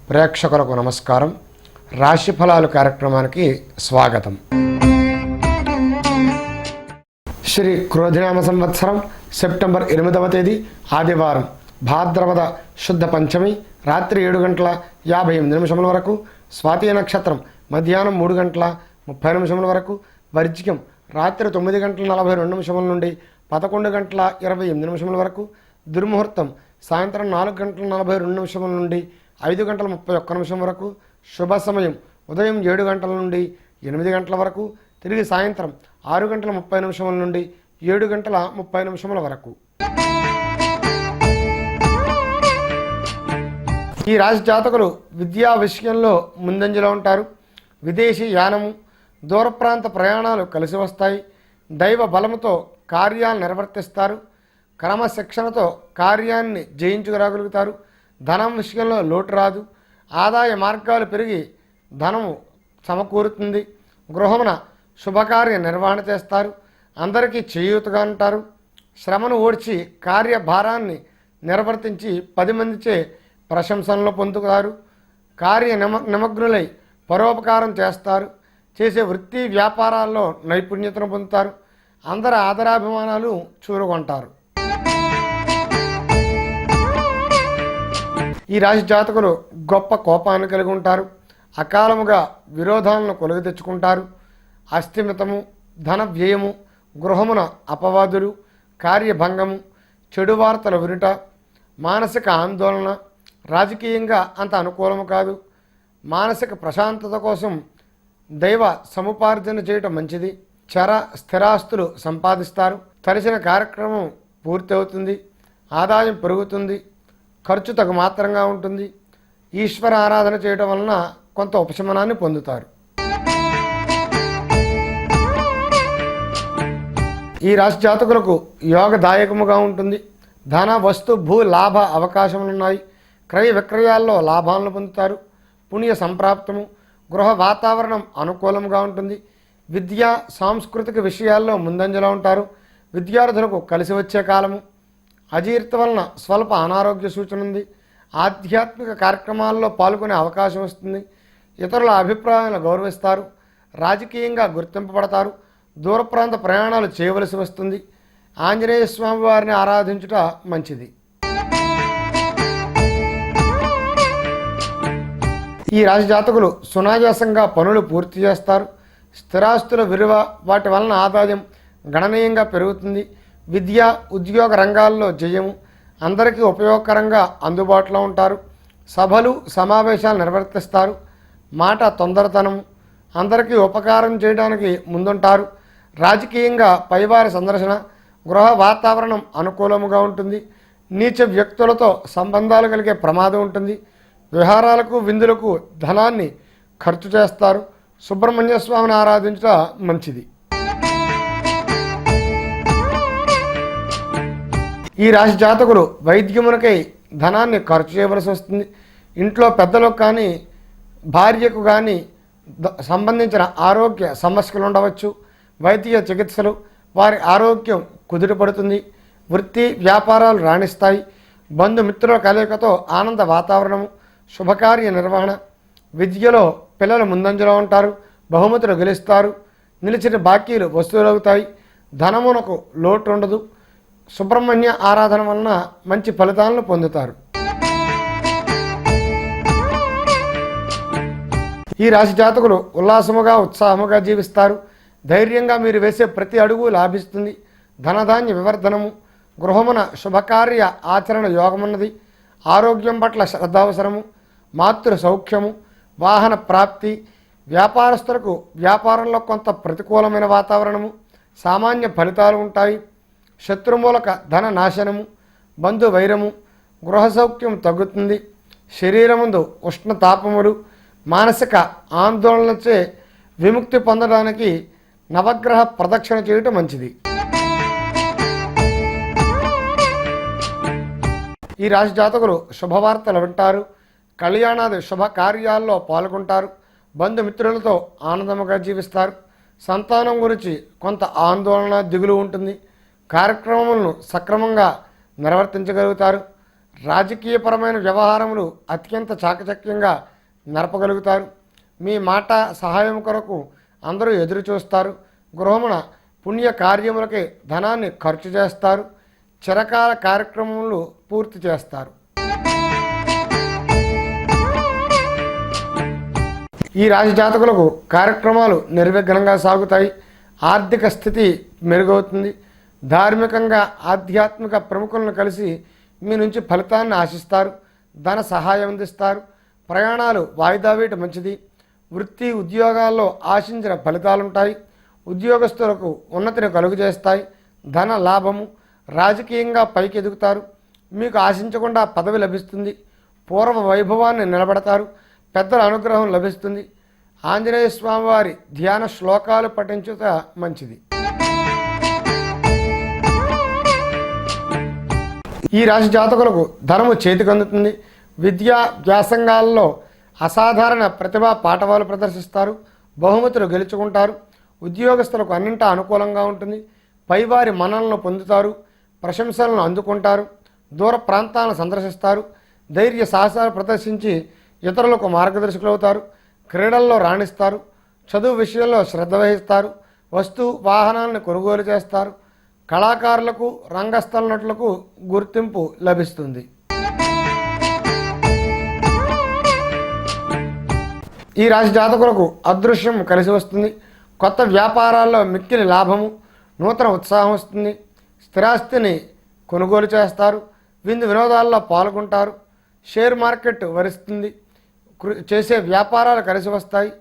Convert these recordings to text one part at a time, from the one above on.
ప్రేక్షకులకు నమస్కారం. రాశి ఫలాలు కార్యక్రమానికి స్వాగతం. శ్రీ క్రోధినామ సంవత్సరం సెప్టెంబర్ 8వ తేదీ ఆదివారం, భాద్రపద శుద్ధ పంచమి రాత్రి 7:58 వరకు, స్వాతి నక్షత్రం మధ్యాహ్నం 3:30 వరకు, వర్జికం రాత్రి 9:42 నుండి 11:28 వరకు, దుర్ముహూర్తం సాయంత్రం 4:42 నుండి 5:31 వరకు, శుభ సమయం ఉదయం 7 గంటల నుండి 8 గంటల వరకు, తిరిగి సాయంత్రం 6:30 నుండి 7:30 వరకు. ఈ రాశి జాతకులు విద్యా విషయంలో ముందంజలో ఉంటారు. విదేశీ యానము, దూర ప్రాంత ప్రయాణాలు కలిసి వస్తాయి. దైవ బలముతో కార్యాలు నిర్వర్తిస్తారు. క్రమశిక్షణతో కార్యాన్ని జయించుకురాగలుగుతారు. ధనం విషయంలో లోటు రాదు. ఆదాయ మార్గాలు పెరిగి ధనము సమకూరుతుంది. గృహమున శుభకార్య నిర్వహణ చేస్తారు. అందరికీ చేయూతగా ఉంటారు. శ్రమను ఓడ్చి కార్యభారాన్ని నిర్వర్తించి 10 మందిచే ప్రశంసనలు పొందుతారు. నిమగ్నులై పరోపకారం చేస్తారు. చేసే వృత్తి వ్యాపారాల్లో నైపుణ్యతను పొందుతారు. అందరి ఆదరాభిమానాలు చూరుకుంటారు. ఈ రాశి జాతకులు గొప్ప కోపాన్ని కలిగి ఉంటారు. అకాలముగా విరోధాలను కొలుగు తెచ్చుకుంటారు. అస్థిమితము, ధన వ్యయము, గృహమున అపవాదులు, కార్యభంగము, చెడు వార్తలు వినుట, మానసిక ఆందోళన, రాజకీయంగా అంత అనుకూలము కాదు. మానసిక ప్రశాంతత కోసం దైవ సముపార్జన చేయటం మంచిది. చర స్థిరాస్తులు సంపాదిస్తారు. తలచిన కార్యక్రమం పూర్తి అవుతుంది. ఆదాయం పెరుగుతుంది. ఖర్చు తగు మాత్రంగా ఉంటుంది. ఈశ్వర ఆరాధన చేయడం వలన కొంత ఉపశమనాన్ని పొందుతారు. ఈ రాశి జాతకులకు యోగదాయకముగా ఉంటుంది. ధన వస్తు భూ లాభ అవకాశములున్నాయి. క్రయ విక్రయాల్లో లాభాలను పొందుతారు. పుణ్య సంప్రాప్తము, గృహ వాతావరణం అనుకూలంగా ఉంటుంది. విద్యా సాంస్కృతిక విషయాల్లో ముందంజలో ఉంటారు. విద్యార్థులకు కలిసి వచ్చే కాలము. అజీర్తి వలన స్వల్ప అనారోగ్య సూచన ఉంది. ఆధ్యాత్మిక కార్యక్రమాల్లో పాల్గొనే అవకాశం వస్తుంది. ఇతరుల అభిప్రాయాలను గౌరవిస్తారు. రాజకీయంగా గుర్తింపబడతారు. దూర ప్రాంత ప్రయాణాలు చేయవలసి వస్తుంది. ఆంజనేయ స్వామి వారిని ఆరాధించుట మంచిది. ఈ రాశి జాతకులు సునాయాసంగా పనులు పూర్తి చేస్తారు. స్థిరాస్తుల విలువ, వాటి వలన ఆదాయం గణనీయంగా పెరుగుతుంది. విద్య ఉద్యోగ రంగాల్లో జయము. అందరికీ ఉపయోగకరంగా అందుబాటులో ఉంటారు. సభలు సమావేశాలు నిర్వర్తిస్తారు. మాట తొందరతనం, అందరికీ ఉపకారం చేయడానికి ముందుంటారు. రాజకీయంగా పైవారి సందర్శన, గృహ వాతావరణం అనుకూలముగా ఉంటుంది. నీచ వ్యక్తులతో సంబంధాలు కలిగే ప్రమాదం ఉంటుంది. విహారాలకు విందులకు ధనాన్ని ఖర్చు చేస్తారు. సుబ్రహ్మణ్య స్వామిని ఆరాధించడం మంచిది. ఈ రాశి జాతకులు వైద్యమునకై ధనాన్ని ఖర్చు చేయవలసి వస్తుంది. ఇంట్లో పెద్దలకు కానీ భార్యకు కానీ సంబంధించిన ఆరోగ్య సమస్యలు ఉండవచ్చు. వైద్య చికిత్సలు, వారి ఆరోగ్యం కుదుటపడుతుంది. వృత్తి వ్యాపారాలు రాణిస్తాయి. బంధుమిత్రుల కలయికతో ఆనంద వాతావరణము, శుభకార్య నిర్వహణ. విద్యలో పిల్లలు ముందంజలో ఉంటారు. బహుమతులు గెలుస్తారు. నిలిచిన బాకీలు వసూలవుతాయి. ధనమునకు లోటు ఉండదు. సుబ్రహ్మణ్య ఆరాధన వలన మంచి ఫలితాలను పొందుతారు. ఈ రాశి జాతకులు ఉల్లాసముగా ఉత్సాహముగా జీవిస్తారు. ధైర్యంగా మీరు వేసే ప్రతి అడుగు లాభిస్తుంది. ధనధాన్య వివర్ధనము, గృహమున శుభకార్య ఆచరణ యోగమున్నది. ఆరోగ్యం పట్ల శ్రద్ధ అవసరము. మాతృ సౌఖ్యము, వాహన ప్రాప్తి. వ్యాపారస్తులకు వ్యాపారంలో కొంత ప్రతికూలమైన వాతావరణము, సామాన్య ఫలితాలు ఉంటాయి. శత్రుమూలక ధన నాశనము, బంధు వైరము, గృహ సౌఖ్యం తగ్గుతుంది. శరీరముందు ఉష్ణతాపములు, మానసిక ఆందోళనచే విముక్తి పొందడానికి నవగ్రహ ప్రదక్షిణ చేయటం మంచిది. ఈ రాశి జాతకులు శుభవార్తలు వింటారు. కళ్యాణాది శుభకార్యాల్లో పాల్గొంటారు. బంధుమిత్రులతో ఆనందముగా జీవిస్తారు. సంతానం గురించి కొంత ఆందోళన దిగులు ఉంటుంది. కార్యక్రమములను సక్రమంగా నిర్వర్తించగలుగుతారు. రాజకీయపరమైన వ్యవహారములు అత్యంత చాకచక్యంగా నడపగలుగుతారు. మీ మాట సహాయం కొరకు అందరూ ఎదురు చూస్తారు. గృహమున పుణ్య కార్యములకే ధనాన్ని ఖర్చు చేస్తారు. చిరకాల కార్యక్రమములు పూర్తి చేస్తారు. ఈ రాశి జాతకులకు కార్యక్రమాలు నిర్విఘ్నంగా సాగుతాయి. ఆర్థిక స్థితి మెరుగవుతుంది. ధార్మికంగా ఆధ్యాత్మిక ప్రముఖులను కలిసి మీ నుంచి ఫలితాన్ని ఆశిస్తారు. ధన సహాయం అందిస్తారు. ప్రయాణాలు వాయిదా వేయటం మంచిది. వృత్తి ఉద్యోగాల్లో ఆశించిన ఫలితాలుంటాయి. ఉద్యోగస్తులకు ఉన్నతిని కలుగజేస్తాయి. ధన లాభము. రాజకీయంగా పైకి ఎదుగుతారు. మీకు ఆశించకుండా పదవి లభిస్తుంది. పూర్వ వైభవాన్ని నిలబెడతారు. పెద్దల అనుగ్రహం లభిస్తుంది. ఆంజనేయ స్వామివారి ధ్యాన శ్లోకాలు పఠించుట మంచిది. ఈ రాశి జాతకులకు ధనము చేతికి అందుతుంది. విద్యా వ్యాసంగాల్లో అసాధారణ ప్రతిభా పాఠవాలు ప్రదర్శిస్తారు. బహుమతులు గెలుచుకుంటారు. ఉద్యోగస్తులకు అన్నింటా అనుకూలంగా ఉంటుంది. పైవారి మన్ననలను పొందుతారు. ప్రశంసలను అందుకుంటారు. దూర ప్రాంతాలను సందర్శిస్తారు. ధైర్య సాహసాలు ప్రదర్శించి ఇతరులకు మార్గదర్శకులు అవుతారు. క్రీడల్లో రాణిస్తారు. చదువు విషయంలో శ్రద్ధ వహిస్తారు. వస్తు వాహనాలను కొనుగోలు చేస్తారు. కళాకారులకు రంగస్థల నటులకు గుర్తింపు లభిస్తుంది. ఈ రాశి జాతకులకు అదృశ్యం కలిసి వస్తుంది. కొత్త వ్యాపారాల్లో మిక్కిలి లాభము. నూతన ఉత్సాహం వస్తుంది. స్థిరాస్తిని కొనుగోలు చేస్తారు. విందు వినోదాల్లో పాల్గొంటారు. షేర్ మార్కెట్ వరిస్తుంది. చేసే వ్యాపారాలు కలిసి వస్తాయి.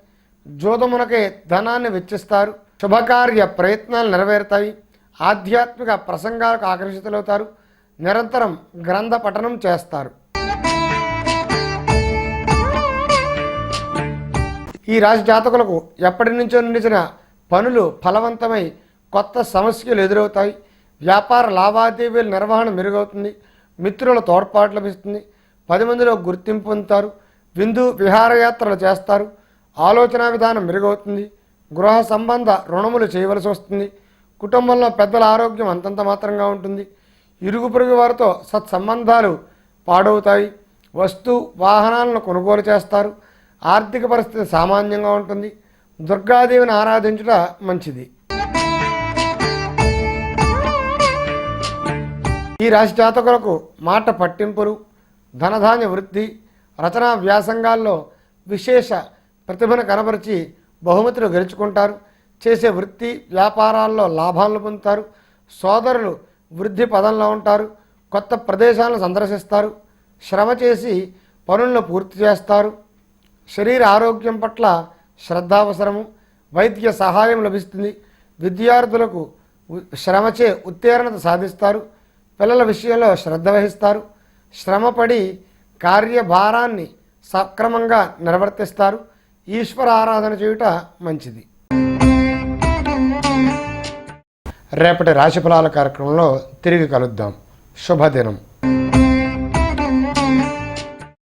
జోదమునకే ధనాన్ని వెచ్చిస్తారు. శుభకార్య ప్రయత్నాలు నెరవేరుతాయి. ఆధ్యాత్మిక ప్రసంగాలకు ఆకర్షితులవుతారు. నిరంతరం గ్రంథ పఠనం చేస్తారు. ఈ రాశి జాతకులకు ఎప్పటి నుంచో నిలిచిన పనులు ఫలవంతమై కొత్త సమస్యలు ఎదురవుతాయి. వ్యాపార లావాదేవీల నిర్వహణ మెరుగవుతుంది. మిత్రుల తోడ్పాటు లభిస్తుంది. 10 మందిలో గుర్తింపు పొందుతారు. విందు విహారయాత్రలు చేస్తారు. ఆలోచన విధానం మెరుగవుతుంది. గృహ సంబంధ రుణములు చేయవలసి వస్తుంది. కుటుంబంలో పెద్దల ఆరోగ్యం అంతంత మాత్రంగా ఉంటుంది. ఇరుగు పొరుగు వారితో సత్సంబంధాలు పాడవుతాయి. వస్తు వాహనాలను కొనుగోలు చేస్తారు. ఆర్థిక పరిస్థితి సామాన్యంగా ఉంటుంది. దుర్గాదేవిని ఆరాధించుట మంచిది. ఈ రాశి జాతకులకు మాట పట్టింపులు, ధనధాన్య వృద్ధి, రచనా వ్యాసంగాల్లో విశేష ప్రతిభను కనబరిచి బహుమతులు గెలుచుకుంటారు. చేసే వృత్తి వ్యాపారాల్లో లాభాలను పొందుతారు. సోదరులు వృద్ధి పదంలో ఉంటారు. కొత్త ప్రదేశాలను సందర్శిస్తారు. శ్రమ చేసి పనులను పూర్తి చేస్తారు. శరీర ఆరోగ్యం పట్ల శ్రద్ధ అవసరము. వైద్య సహాయం లభిస్తుంది. విద్యార్థులకు శ్రమచే ఉత్తీర్ణత సాధిస్తారు. పిల్లల విషయంలో శ్రద్ధ వహిస్తారు. శ్రమపడి కార్యభారాన్ని సక్రమంగా నిర్వర్తిస్తారు. ఈశ్వర ఆరాధన చేయుట మంచిది. రేపటి రాశి ఫలాల కార్యక్రమంలో తిరిగి కలుద్దాం. శుభదినం.